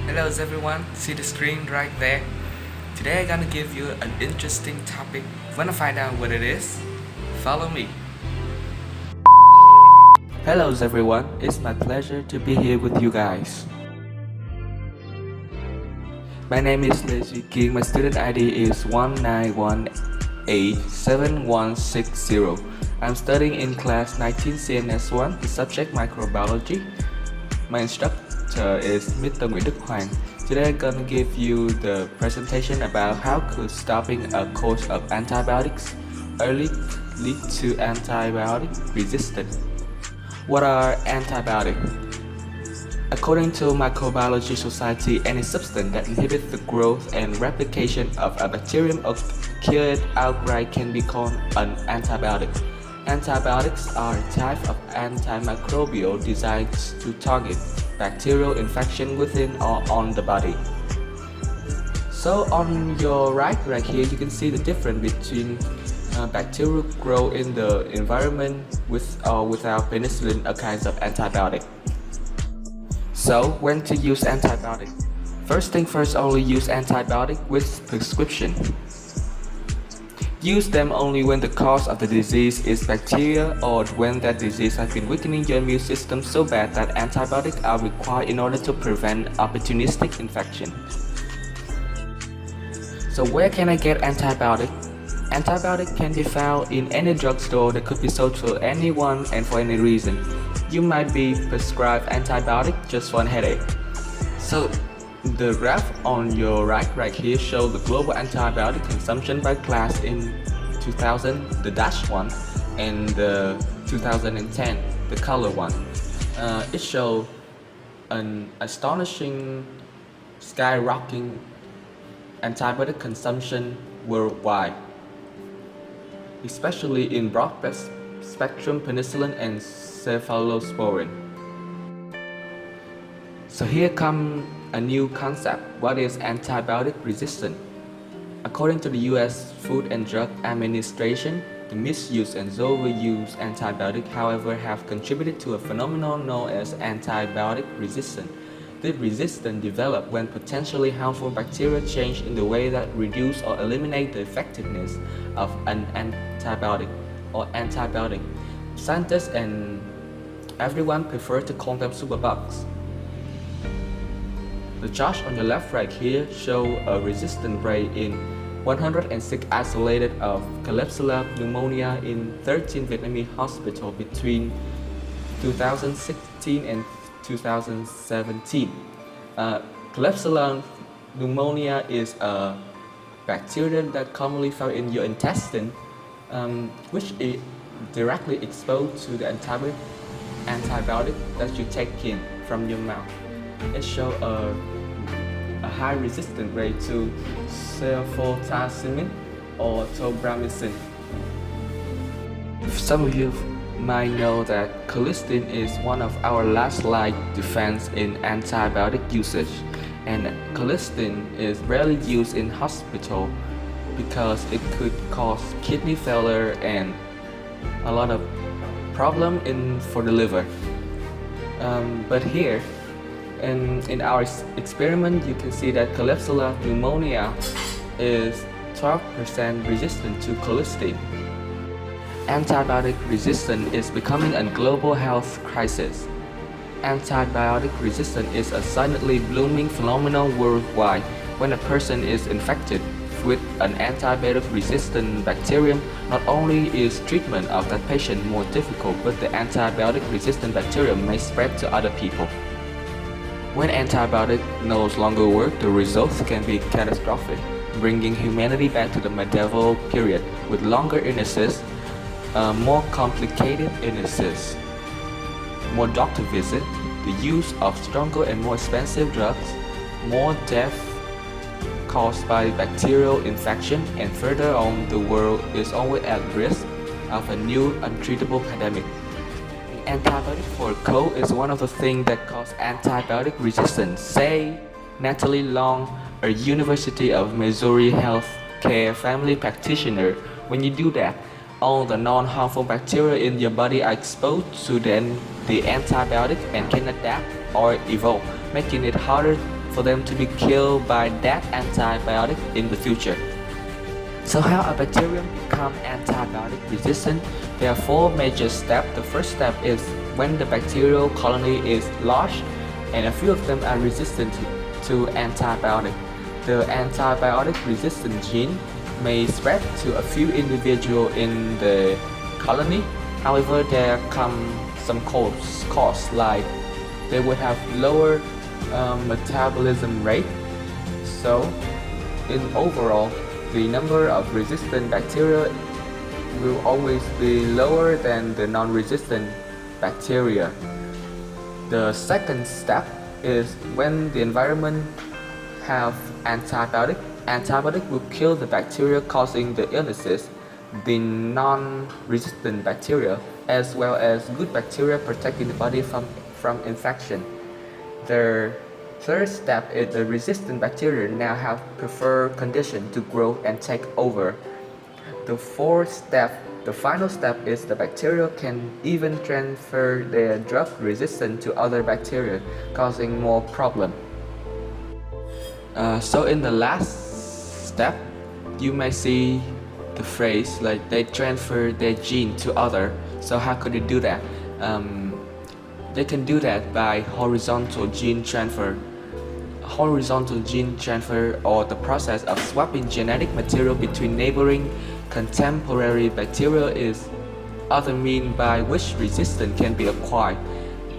Hello everyone, see the screen right there? Today I'm gonna give you an interesting topic. Wanna find out what it is? Follow me. Hello everyone, it's my pleasure to be here with you guys. My name is Kiên, my student ID is 19187160. I'm studying in class 19 CNS1, the subject Microbiology. My instructor is Mr. Nguyễn Hoàng. Today I'm gonna give you the presentation about how could stopping a course of antibiotics early lead to antibiotic resistance. What are antibiotics? According to Microbiology Society, any substance that inhibits the growth and replication of a bacterium or kill it outright can be called an antibiotic. Antibiotics are a type of antimicrobial designed to target bacterial infection within or on the body. So on your right here, you can see the difference between bacterial grow in the environment with or without penicillin, a kind of antibiotic. So when to use antibiotic? First thing first, only use antibiotic with prescription. Use them only when the cause of the disease is bacteria or when that disease has been weakening your immune system so bad that antibiotics are required in order to prevent opportunistic infection. So where can I get antibiotic? Antibiotic can be found in any drugstore that could be sold to anyone and for any reason. You might be prescribed antibiotic just for a headache. So the graph on your right here shows the global antibiotic consumption by class in 2000, the dashed one, and the 2010, the color one. It shows an astonishing skyrocketing antibiotic consumption worldwide, especially in broad spectrum penicillin and cephalosporin. So here comes a new concept. What is antibiotic resistance? According to the US Food and Drug Administration, the misuse and overuse antibiotic, however, have contributed to a phenomenon known as antibiotic resistance. This resistance develops when potentially harmful bacteria change in the way that reduce or eliminate the effectiveness of an antibiotic or antibiotic. Scientists and everyone prefer to call them superbugs. The chart on your left here show a resistance rate in 106 isolated of Klebsiella pneumonia in 13 Vietnamese hospitals between 2016 and 2017. Klebsiella pneumonia is a bacteria that commonly found in your intestine, which is directly exposed to the antibiotic that you take in from your mouth. It shows a high resistance rate to cefotaxime or tobramycin. Some of you might know that colistin is one of our last line defense in antibiotic usage, and colistin is rarely used in hospital because it could cause kidney failure and a lot of problem for the liver. But here in our experiment, you can see that Klebsiella pneumonia is 12% resistant to colistin. Antibiotic resistance is becoming a global health crisis. Antibiotic resistance is a silently blooming phenomenon worldwide. When a person is infected with an antibiotic-resistant bacterium, not only is treatment of that patient more difficult, but the antibiotic-resistant bacterium may spread to other people. When antibiotics no longer work, the results can be catastrophic, bringing humanity back to the medieval period with longer illnesses, more complicated illnesses, more doctor visits, the use of stronger and more expensive drugs, more death caused by bacterial infection, and further on, the world is always at risk of a new untreatable pandemic. Antibiotic for a cold is one of the things that cause antibiotic resistance. Say Natalie Long, a University of Missouri healthcare family practitioner. When you do that, all the non-harmful bacteria in your body are exposed to the antibiotic and can adapt or evolve, making it harder for them to be killed by that antibiotic in the future. So how a bacterium become antibiotic resistant? There are 4 major steps. The first step is when the bacterial colony is large and a few of them are resistant to antibiotic. The antibiotic resistant gene may spread to a few individuals in the colony. However, there come some costs like they would have lower metabolism rate. So in overall, the number of resistant bacteria will always be lower than the non-resistant bacteria. The second step is when the environment have antibiotic will kill the bacteria causing the illnesses. The non-resistant bacteria as well as good bacteria protecting the body from infection. The third step is the resistant bacteria now have preferred condition to grow and take over. The fourth step, the final step, is the bacteria can even transfer their drug resistance to other bacteria, causing more problem. So in the last step, you may see the phrase like they transfer their gene to other. So how could they do that? They can do that by horizontal gene transfer. Horizontal gene transfer, or the process of swapping genetic material between neighboring contemporary bacteria, is other means by which resistance can be acquired.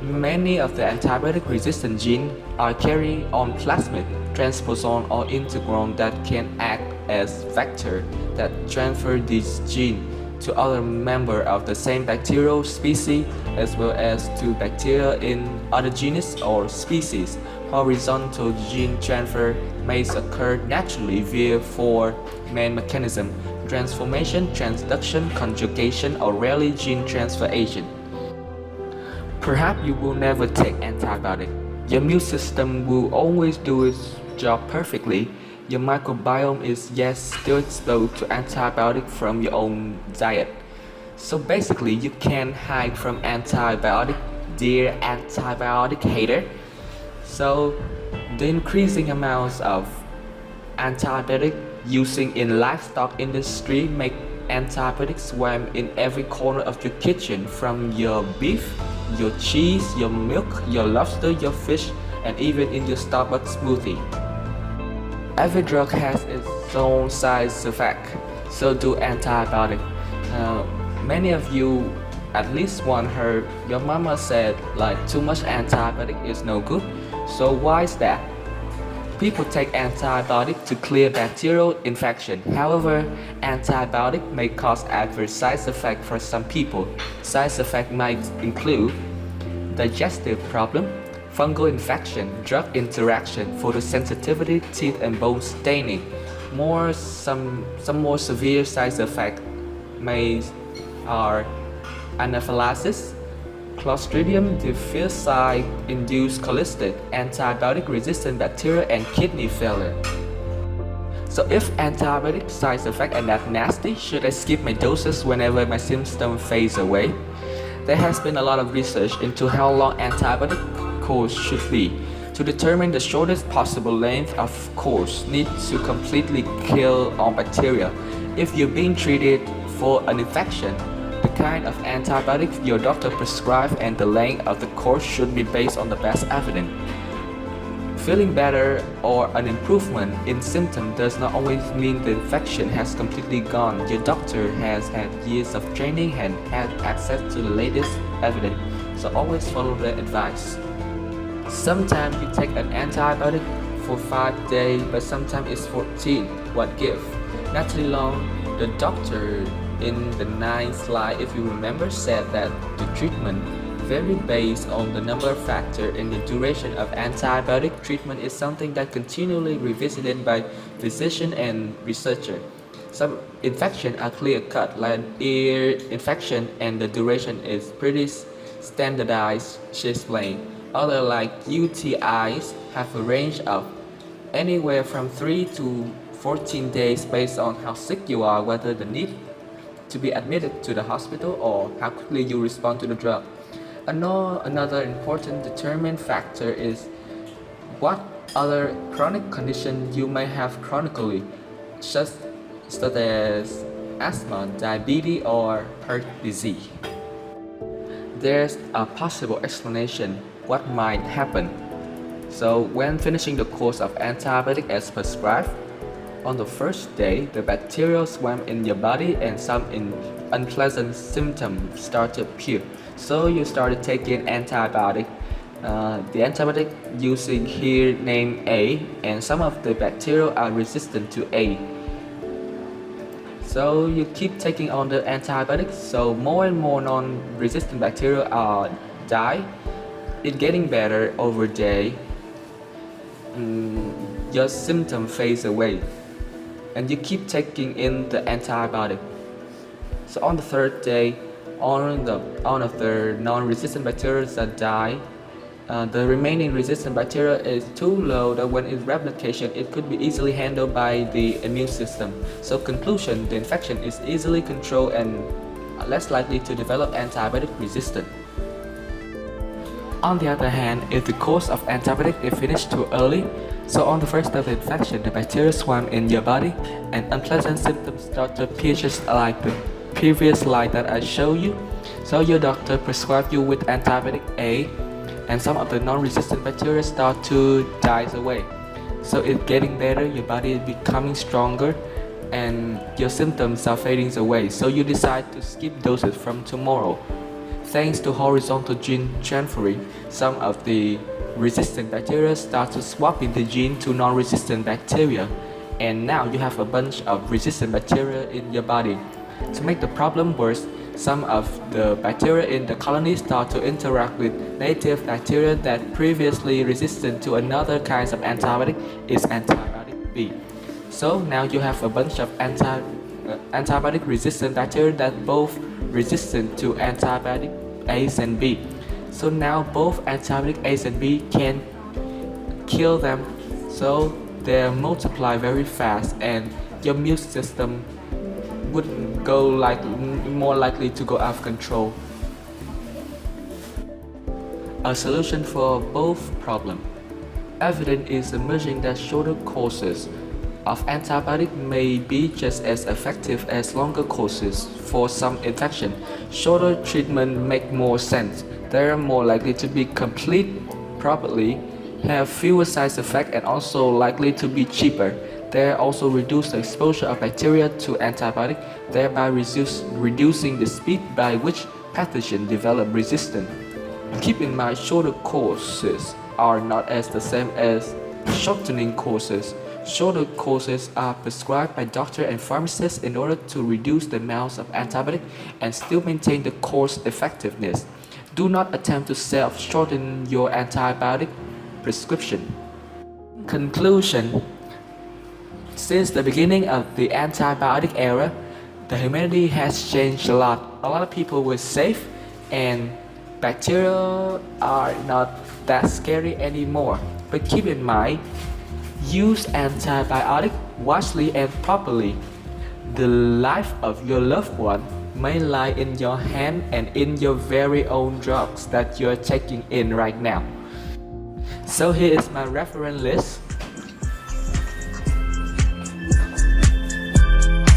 Many of the antibiotic resistant genes are carried on plasmid, transposon or integron that can act as vector that transfer these genes to other members of the same bacterial species as well as to bacteria in other genus or species. Horizontal gene transfer may occur naturally via 4 main mechanisms: transformation, transduction, conjugation, or rarely gene transfer agent. Perhaps you will never take antibiotic. Your immune system will always do its job perfectly. Your microbiome is still exposed to antibiotic from your own diet. So basically, you can't hide from antibiotic, dear antibiotic hater. So the increasing amounts of antibiotic using in livestock industry make antibiotics swam in every corner of your kitchen, from your beef, your cheese, your milk, your lobster, your fish, and even in your Starbucks smoothie. Every drug has its own side effect, so do antibiotics. Many of you at least once heard your mama said like too much antibiotic is no good. So why is that? People take antibiotic to clear bacterial infection. However, antibiotic may cause adverse side effects for some people. Side effects might include digestive problem, fungal infection, drug interaction, photosensitivity, teeth and bone staining. Some more severe side effects are anaphylaxis, Clostridium difficile induced colitis, antibiotic-resistant bacteria, and kidney failure. So if antibiotic side effects are that nasty, should I skip my doses whenever my symptoms fade away? There has been a lot of research into how long antibiotic course should be. To determine the shortest possible length of course needs to completely kill all bacteria. If you're being treated for an infection, the kind of antibiotic your doctor prescribes and the length of the course should be based on the best evidence. Feeling better or an improvement in symptoms does not always mean the infection has completely gone. Your doctor has had years of training and had access to the latest evidence, so always follow the advice. Sometimes you take an antibiotic for 5 days, but sometimes it's 14. What give? Natalie Long, the doctor in the 9th slide, if you remember, said that the treatment vary based on the number of factors, and the duration of antibiotic treatment is something that continually revisited by physician and researcher. Some infections are clear-cut, like ear infection, and the duration is pretty standardized, she explained. Others, like UTIs, have a range of anywhere from 3 to 14 days based on how sick you are, whether the need to be admitted to the hospital, or how quickly you respond to the drug. Another important determining factor is what Other chronic conditions you may have chronically, such as asthma, diabetes, or heart disease. There's a possible explanation what might happen. So when finishing the course of antibiotic as prescribed, on the first day, the bacteria swam in your body and some unpleasant symptoms start to appear. So you started taking antibiotic. The antibiotic using here named A, and some of the bacteria are resistant to A. So you keep taking on the antibiotics, so more and more non-resistant bacteria die. It's getting better over day. Your symptom fades away, and you keep taking in the antibiotic. So on the third day, all of the non-resistant bacteria that die, the remaining resistant bacteria is too low that when it's replication, it could be easily handled by the immune system. So conclusion, the infection is easily controlled and less likely to develop antibiotic resistance. On the other hand, if the course of antibiotic is finished too early, so on the first day of the infection, the bacteria swam in your body and unpleasant symptoms start to appear just like the previous slide that I showed you. So your doctor prescribed you with antibiotic A, and some of the non-resistant bacteria start to die away. So it's getting better, your body is becoming stronger, and your symptoms are fading away. So you decide to skip doses from tomorrow. Thanks to horizontal gene transferring, some of the resistant bacteria start to swap in the gene to non-resistant bacteria, and now you have a bunch of resistant bacteria in your body. To make the problem worse, some of the bacteria in the colony start to interact with native bacteria that previously resistant to another kind of antibiotic is antibiotic B. So now you have a bunch of antibiotic resistant bacteria that both resistant to antibiotic A's and B. So now both antibiotic A's and B can kill them, so they multiply very fast and your immune system would go more likely to go out of control. A solution for both problems. Evidence is emerging that shorter courses of antibiotic may be just as effective as longer courses for some infection. Shorter treatment make more sense. They are more likely to be complete properly, have fewer side effects, and also likely to be cheaper. They also reduce the exposure of bacteria to antibiotic, thereby reducing the speed by which pathogens develop resistance. Keep in mind, shorter courses are not as the same as shortening courses. Shorter courses are prescribed by doctors and pharmacists in order to reduce the amounts of antibiotic and still maintain the course effectiveness. Do not attempt to self-shorten your antibiotic prescription. Conclusion. Since the beginning of the antibiotic era, the humanity has changed a lot. A lot of people were safe and bacteria are not that scary anymore. But keep in mind, use antibiotic wisely and properly. The life of your loved one may lie in your hand and in your very own drugs that you're taking in right now. So here is my reference list.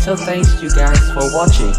So thanks you guys for watching.